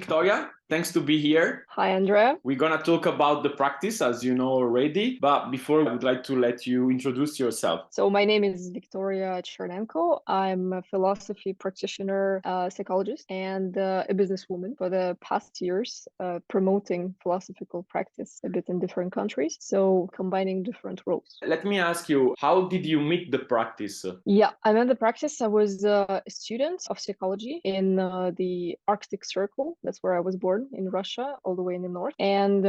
Viktoria. Thanks to be here. Hi, Andrea. We're going to talk about the practice, as you know already. But before, I would like to let you introduce yourself. So my name is Viktoria Chernenko. I'm a philosophy practitioner, psychologist, and a businesswoman for the past years, promoting philosophical practice a bit in different countries. So combining different roles. Let me ask you, how did you meet the practice? Yeah, I met the practice. I was a student of psychology in the Arctic Circle. That's where I was born in Russia, all the way in the north. And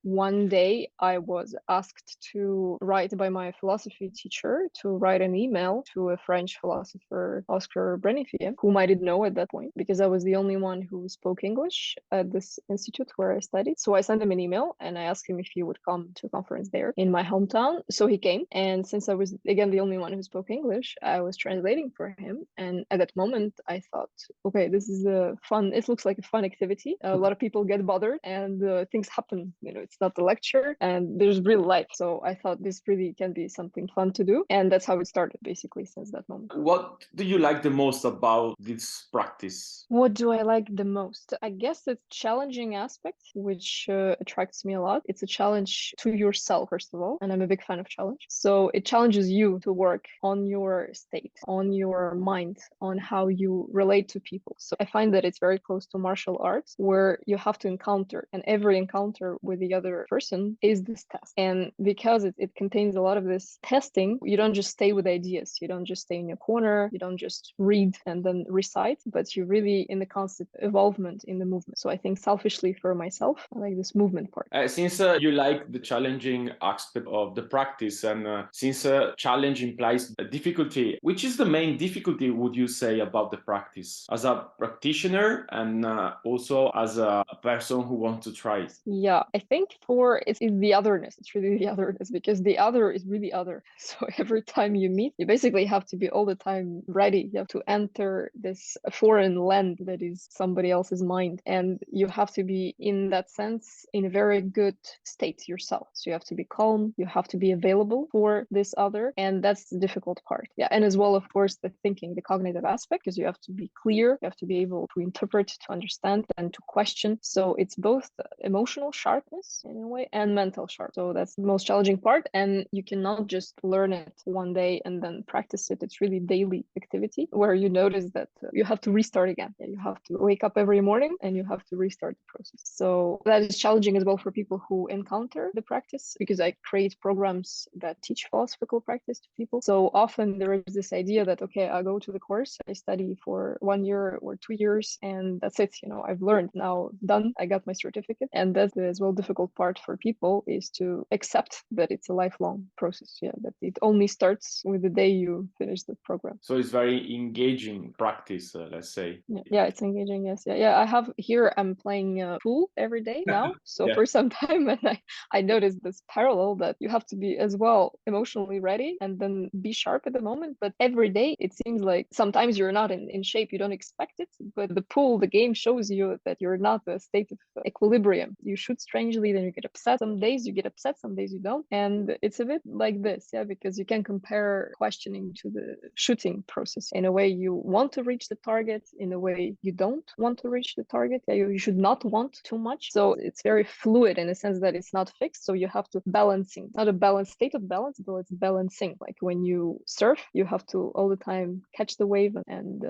one day I was asked to write by my philosophy teacher to write an email to a French philosopher, Oscar Brenifier, whom I didn't know at that point because I was the only one who spoke English at this institute where I studied. So I sent him an email and I asked him if he would come to a conference there in my hometown. So he came. And since I was, again, the only one who spoke English, I was translating for him. And at that moment, I thought, okay, this is a fun, it looks like a fun activity. A lot of people get bothered and things happen. You know, it's not a lecture and there's real life. So I thought this really can be something fun to do. And that's how it started, basically, since that moment. What do you like the most about this practice? What do I like the most? I guess the challenging aspect, which attracts me a lot. It's a challenge to yourself, first of all. And I'm a big fan of challenge. So it challenges you to work on your state, on your mind, on how you relate to people. So I find that it's very close to martial arts, where you have to encounter, and every encounter with the other person is this test. And because it contains a lot of this testing, you don't just stay with ideas. You don't just stay in your corner. You don't just read and then recite, but you're really in the constant evolvement in the movement. So I think selfishly for myself, I like this movement part. Since you like the challenging aspect of the practice, and since challenge implies a difficulty, which is the main difficulty, would you say, about the practice as a practitioner and also as a person who wants to try it? Yeah, I think it's the otherness. It's really the otherness because the other is really other. So every time you meet, you basically have to be all the time ready. You have to enter this foreign land that is somebody else's mind. And you have to be, in that sense, in a very good state yourself. So you have to be calm. You have to be available for this other. And that's the difficult part. Yeah. And as well, of course, the thinking, the cognitive aspect, because you have to be clear. You have to be able to interpret, to understand, and to question. So it's both emotional sharpness in a way and mental sharp. So that's the most challenging part. And you cannot just learn it one day and then practice it. It's really daily activity where you notice that you have to restart again. You have to wake up every morning and you have to restart the process. So that is challenging as well for people who encounter the practice, because I create programs that teach philosophical practice to people. So often there is this idea that, okay, I go to the course, I study for 1 year or 2 years, and that's it. You know, I've learned, now done, I got my certificate. And that's as well difficult part for people, is to accept that it's a lifelong process. Yeah, that it only starts with the day you finish the program. So it's very engaging practice, let's say. Yeah, it's engaging. Yes. Yeah. I have here, I'm playing pool every day now. So Yeah. for some time, and I noticed this parallel that you have to be as well emotionally ready and then be sharp at the moment. But every day, it seems like sometimes you're not in shape. You don't expect it. But the pool, the game shows you that you're not a state of equilibrium. You shoot strangely, then you get upset. Some days you get upset, some days you don't. And it's a bit like this, yeah, because you can compare questioning to the shooting process. In a way, you want to reach the target. In a way, you don't want to reach the target. Yeah, you should not want too much. So it's very fluid in a sense that it's not fixed. So you have to balancing, not a balanced state of balance, but it's balancing. Like when you surf, you have to all the time catch the wave and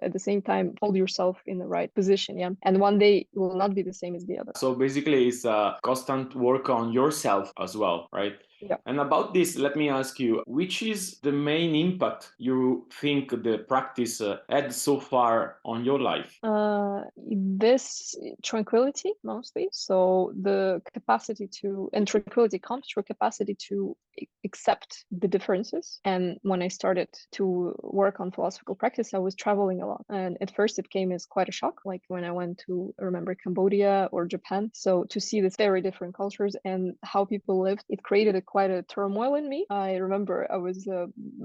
at the same time hold yourself in the right position. Yeah, and one day will not be the same as the other. So basically, it's a constant work on yourself as well, right? Yeah. And about this, let me ask you, which is the main impact you think the practice had so far on your life? This tranquility mostly. So the capacity to, and tranquility comes through capacity to accept the differences. And when I started to work on philosophical practice, I was traveling a lot. And at first it came as quite a shock, like when I went to, I remember, Cambodia or Japan. So to see this very different cultures and how people lived, it created a quite a turmoil in me. I remember I was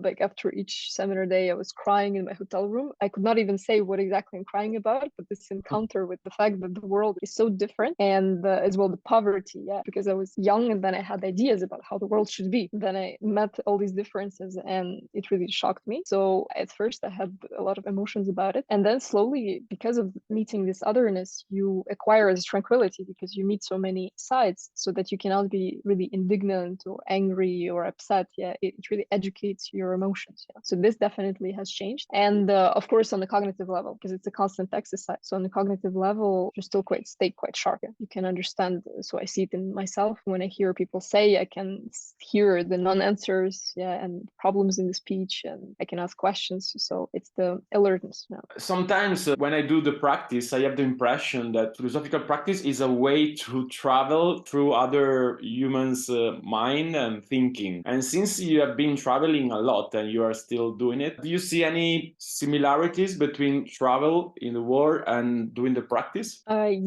like after each seminar day, I was crying in my hotel room. I could not even say what exactly I'm crying about, but this encounter with the fact that the world is so different, and as well the poverty, because I was young and then I had ideas about how the world should be. Then I met all these differences and it really shocked me. So at first I had a lot of emotions about it. And then slowly, because of meeting this otherness, you acquire this tranquility because you meet so many sides so that you cannot be really indignant or angry or upset. It really educates your emotions. So this definitely has changed. And of course, on the cognitive level, because it's a constant exercise. So on the cognitive level, you still stay quite sharp. You can understand. So I see it in myself when I hear people say, I can hear the non-answers, and problems in the speech, and I can ask questions. So it's the alertness now. Sometimes when I do the practice, I have the impression that philosophical practice is a way to travel through other humans' mind and thinking. And since you have been traveling a lot and you are still doing it, do you see any similarities between travel in the world and doing the practice? A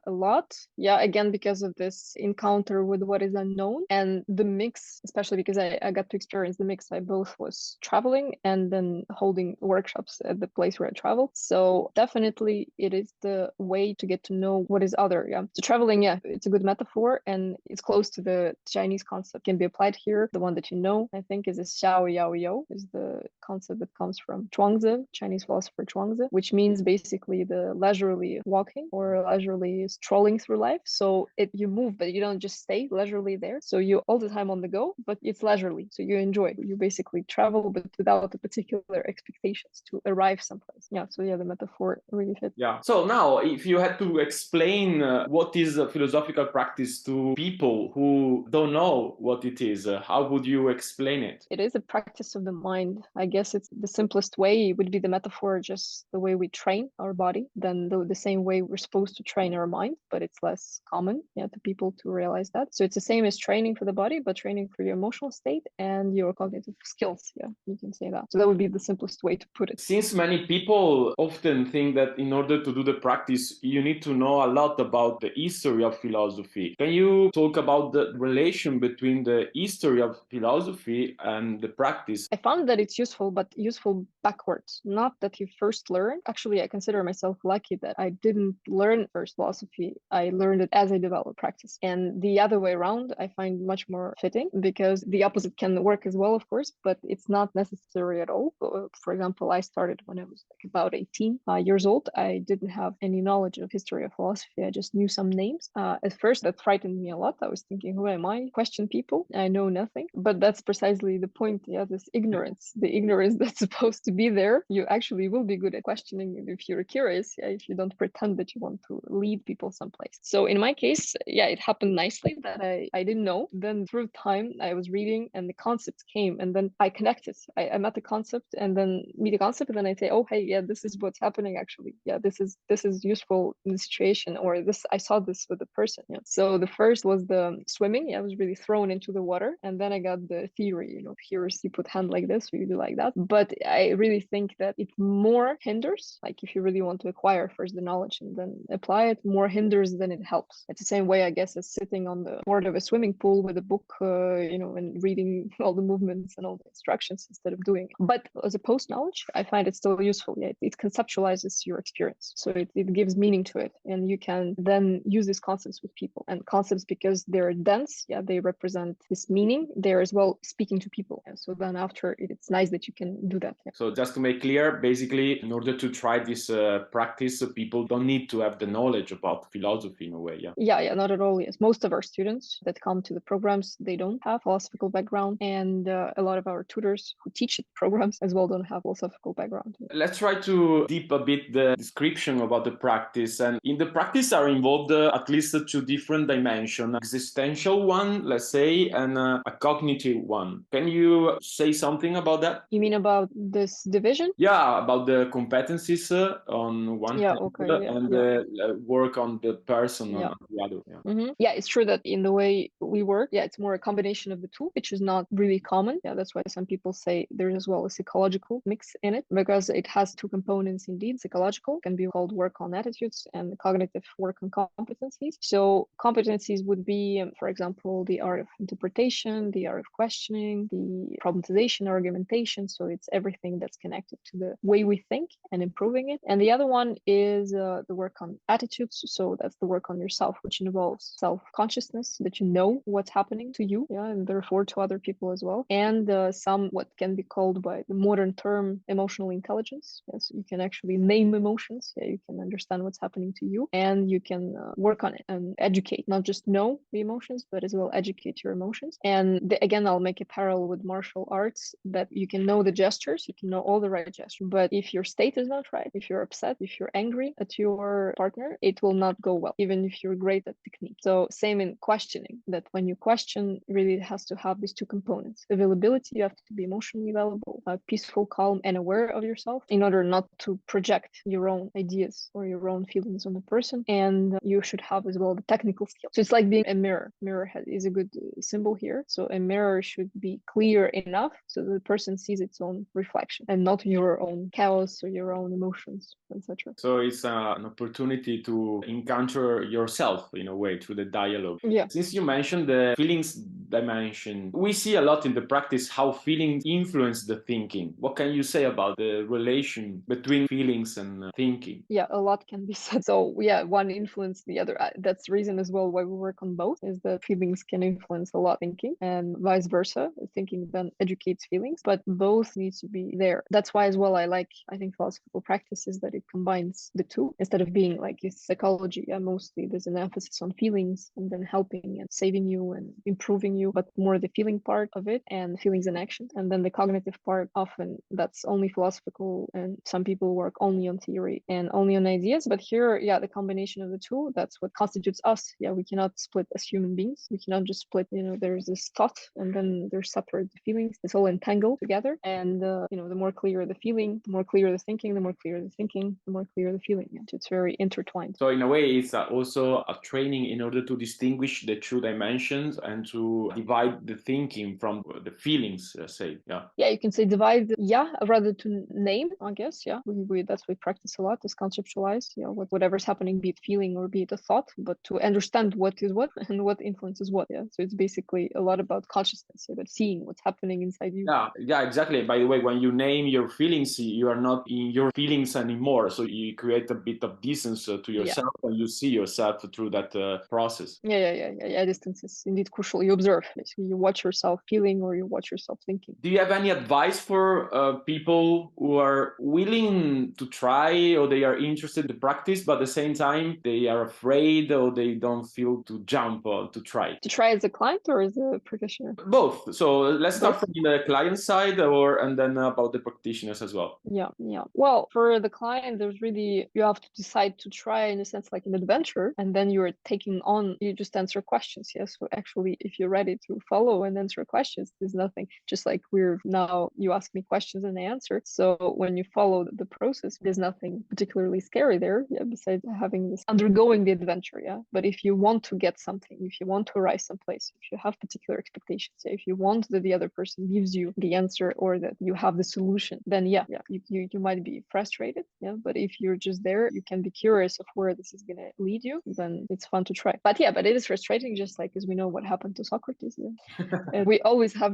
lot. Again, because of this encounter with what is unknown and the mix, especially because I got to experience the mix. I both was traveling and then holding workshops at the place where I traveled. So definitely it is the way to get to know what is other. So traveling, it's a good metaphor and it's close to the Chinese concept. Can be applied here. The one that you know, I think, is a xiao yao you, is the concept that comes from Chuangzi, Chinese philosopher Chuangzi, which means basically the leisurely walking or leisurely strolling through life. So you move, but you don't just stay leisurely there. So you all the time on the go, but it's leisurely. So you enjoy. You basically travel, but without the particular expectations to arrive someplace. The metaphor really fits. So now, if you had to explain what is a philosophical practice to people who don't know what it is, how would you explain it? It is a practice of the mind. I guess it's the simplest way would be the metaphor, just the way we train our body, then the same way we're supposed to train our mind, but it's less common to people to realize that. So it's the same as training for the body, but training for your emotional state and your cognitive skills. You can say that. So that would be the simplest way to put it. Since many people often think that in order to do the practice, you need to know a lot about the history of philosophy. Can you talk about the relation between the history of philosophy and the practice? I found that it's useful, but useful backwards. Not that you first learn. Actually, I consider myself lucky that I didn't learn first philosophy. I learned it as I developed practice. And the other way around, I find much more fitting because the opposite can work as well, of course, but it's not necessary at all. For example, I started when I was about 18 years old. I didn't have any knowledge of history of philosophy. I just knew some names. At first, that frightened me a lot. I was thinking, who am I? Question people. I know nothing. But that's precisely the point. This ignorance, the ignorance that's supposed to be there. You actually will be good at questioning if you're curious, if you don't pretend that you want to lead people someplace. So in my case, it happened nicely that I didn't know. Then through time, I was reading and the concepts came and then I connected. I met the concept and then meet the concept and then I say, oh, hey, this is what's happening actually. This is useful in the situation, or this, I saw this with the person. So the first was the swimming. I was really thrown into the water. And then I got the theory, here's, you put hand like this, or you do like that. But I really think that it more hinders, like if you really want to acquire first the knowledge and then apply it, more hinders than it helps. It's the same way, I guess, as sitting on the board of a swimming pool with a book, and reading all the movements and all the instructions instead of doing it. But as a post knowledge, I find it still useful. It conceptualizes your experience. So it gives meaning to it. And you can then use these concepts with people. And concepts, because they're dense, they represent this meaning. They're as well speaking to people. So then after it's nice that you can do that. So just to make clear, basically, in order to try this practice, people don't need to have the knowledge about philosophy in a way. Not at all. Yes, most of our students that come to the programs, they don't have philosophical background, and a lot of our tutors who teach programs as well don't have philosophical background. Let's try to deep a bit the description about the practice. And in the practice are involved at least two different dimensions: existential one, let's say, and a cognitive one. Can you say something about that? You mean about this division? Yeah, about the competencies on one hand, and the work on the person on the other. It's true that in the way we work, it's more a combination of the two, which is not really common. That's why some people say there's as well a psychological mix in it, because it has two components indeed. Psychological can be called work on attitudes, and cognitive work on competencies. So competencies would be, for example, the art of interpretation, the art of questioning, the problematization, argumentation. So it's everything that's connected to the way we think and improving it. And the other one is the work on attitudes. So that's the work on yourself, which involves self-consciousness, that you know what's happening to you, and therefore to other people as well. And some what can be called by the modern term emotional intelligence. Yes, you can actually name emotions. Yeah, you can understand what's happening to you, and you can work on it and educate, not just know the emotions, but as well educate your emotions. And again, I'll make a parallel with martial arts, that you can know the gestures, you can know all the right gestures, but if your state is not right, if you're upset, if you're angry at your partner, it will not go well, even if you're great at technique. So same in questioning, that when you question, really it has to have these two components. Availability, you have to be emotionally available, peaceful, calm, and aware of yourself in order not to project your own ideas or your own feelings on the person. And you should have as well the technical skill. So it's like being a mirror. Is a good symbol here. So a mirror should be clear enough so the person sees its own reflection and not your own chaos or your own emotions, etc. So it's an opportunity to encounter yourself in a way through the dialogue. Yeah. Since you mentioned the feelings dimension, we see a lot in the practice how feelings influence the thinking. What can you say about the relation between feelings and thinking? Yeah, a lot can be said. So yeah, one influence the other. That's the reason as well why we work on both, is that feelings can influence a lot thinking, and vice versa. Thinking then educates feelings, but both need to be there. That's why as well I think philosophical practice is that it combines the two, instead of being like in psychology. Yeah, mostly there's an emphasis on feelings and then helping and saving you and improving you, but more the feeling part of it and feelings and action. And then the cognitive part, often that's only philosophical, and some people work only on theory and only on ideas. But here, yeah, the combination of the two, that's what constitutes us. Yeah, we cannot split as human beings. We cannot just split, there's this thought and then there's separate feelings. It's all entangled together. And, the more clear the feeling, the more clear the thinking, the more clear the thinking, the more clear the feeling. Yeah, it's very intertwined. So in a way, it's also a training in order to distinguish the two dimensions and to divide the thinking from the feelings, say. Yeah. Yeah, you can say divide. Yeah, rather to name, I guess. Yeah, that's what we practice a lot, is conceptualize. Yeah, whatever's happening, be it feeling or be it a thought, but to understand what is what and what influences what. Yeah, so it's basically a lot about consciousness, about seeing what's happening inside you. Yeah, exactly. By the way, when you name your feelings, you are not in your feelings anymore. So you create a bit of distance to yourself, and you see yourself through that process. Yeah. Distance is indeed crucial. You observe, basically, you watch yourself feeling or you watch yourself thinking. Do you have any advice for people who are willing to try, or they are interested to practice, but at the same time they are afraid or they don't feel to jump or to try? To try as a client or as a practitioner? Both. So let's start from the client side, and then about the practitioners as well. Yeah. Well, for the client, there's really, you have to decide to try, in a sense, like an adventure, and then you just answer questions. Yes. So actually, if you're ready to follow and answer questions, there's nothing, just like now you ask me questions and I answer. So when you follow the process, there's nothing particularly scary there, besides undergoing the adventure. Yeah. But if you want to get something, if you want to arrive someplace, if you have particular expectations, if you want that the other person gives you the answer or that you have the solution, then you might be frustrated. Yeah. But if you're just there, you can be curious of where this is going to lead you, then it's fun to try. But it is frustrating, just like as we know what happened to Socrates. Yeah. And we always have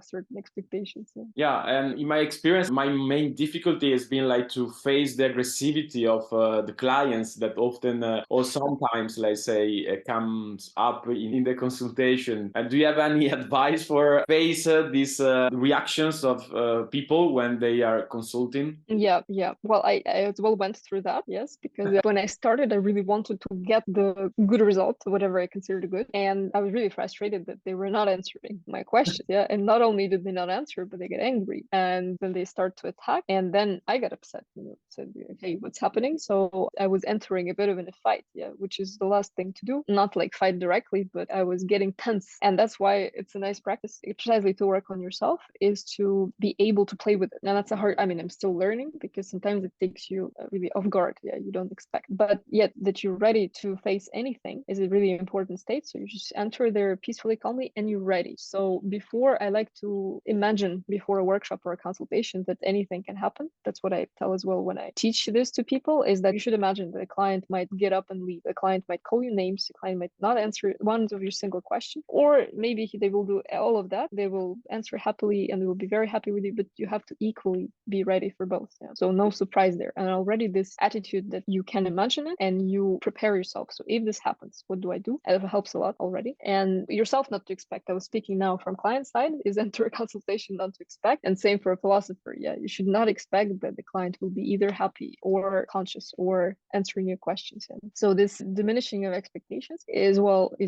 certain expectations. Yeah, and in my experience, my main difficulty has been like to face the aggressivity of the clients that often or sometimes, let's say, comes up in the consultation. And do you have any advice for face these reactions of people when they are consulting? Yeah. Well, I as well went through that, yes, because when I started, I really wanted to get the good result, whatever I considered good, and I was really frustrated that they were not answering my questions. Yeah, and not only did they not answer, but they get angry, and then they start to attack, and then I got upset. Said, "Hey, what's happening?" So I was entering a bit of a fight, which is the last thing to do. Not like fight directly, but I was getting tense, and that's why it's a nice practice, precisely to work on yourself, is to be able to play with it. And that's I'm still learning, because sometimes it takes you really off guard. Yeah, you don't expect, but yet that you're ready to face anything is a really important state. So you just enter there peacefully, calmly, and you're ready. So before, I like to imagine before a workshop or a consultation that anything can happen. That's what I tell as well when I teach this to people, is that you should imagine that a client might get up and leave. A client might call you names. A client might not answer. One response of your single question. Or maybe they will do all of that. They will answer happily and they will be very happy with you, but you have to equally be ready for both. Yeah? So no surprise there. And already this attitude that you can imagine it and you prepare yourself. So if this happens, what do I do? It helps a lot already. And yourself not to expect. I was speaking now from client side, is enter a consultation not to expect. And same for a philosopher. Yeah, you should not expect that the client will be either happy or conscious or answering your questions. And so this diminishing of expectations is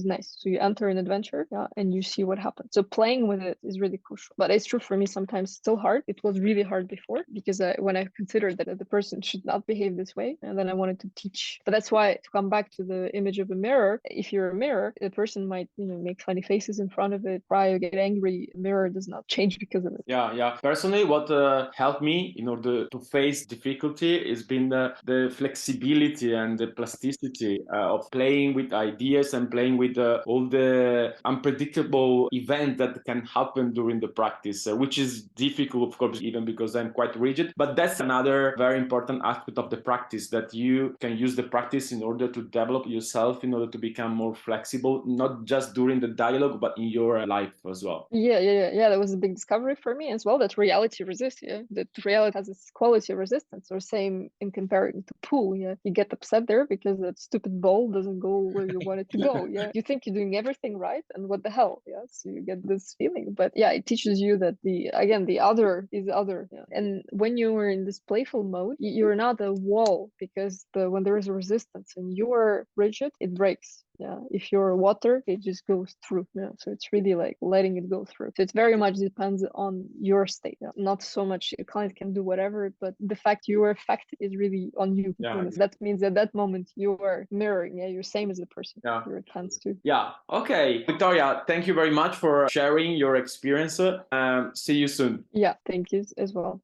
nice. So you enter an adventure, yeah, and you see what happens. So playing with it is really crucial. But it's true for me, sometimes still hard. It was really hard before because when I considered that the person should not behave this way, and then I wanted to teach. But that's why, to come back to the image of a mirror, if you're a mirror, the person might make funny faces in front of it, cry or get angry. The mirror does not change because of it. Yeah. Personally, what helped me in order to face difficulty has been the flexibility and the plasticity of playing with ideas and playing with all the unpredictable events that can happen during the practice, which is difficult, of course, even because I'm quite rigid. But that's another very important aspect of the practice, that you can use the practice in order to develop yourself, in order to become more flexible, not just during the dialogue, but in your life as well. Yeah. That was a big discovery for me as well, that reality resists. Yeah, that reality has this quality of resistance. Or same in comparing to pool. Yeah, you get upset there because that stupid ball doesn't go where you want it to go. Yeah, you think you're doing everything right, and what the hell? Yeah, so you get this feeling. But yeah, it teaches you that the other is other. Yeah. And when you are in this playful mode, you're not a wall, because when there is a resistance and you are rigid, it breaks. Yeah, if you're water, it just goes through. Yeah, so it's really like letting it go through. So it very much depends on your state. Yeah? Not so much a client can do whatever, but the fact your effect is really on you. Yeah. That means at that moment you are mirroring. Yeah, you're same as the person. Yeah. You're advanced too. Yeah. Okay. Viktoria, thank you very much for sharing your experience. See you soon. Yeah, thank you as well.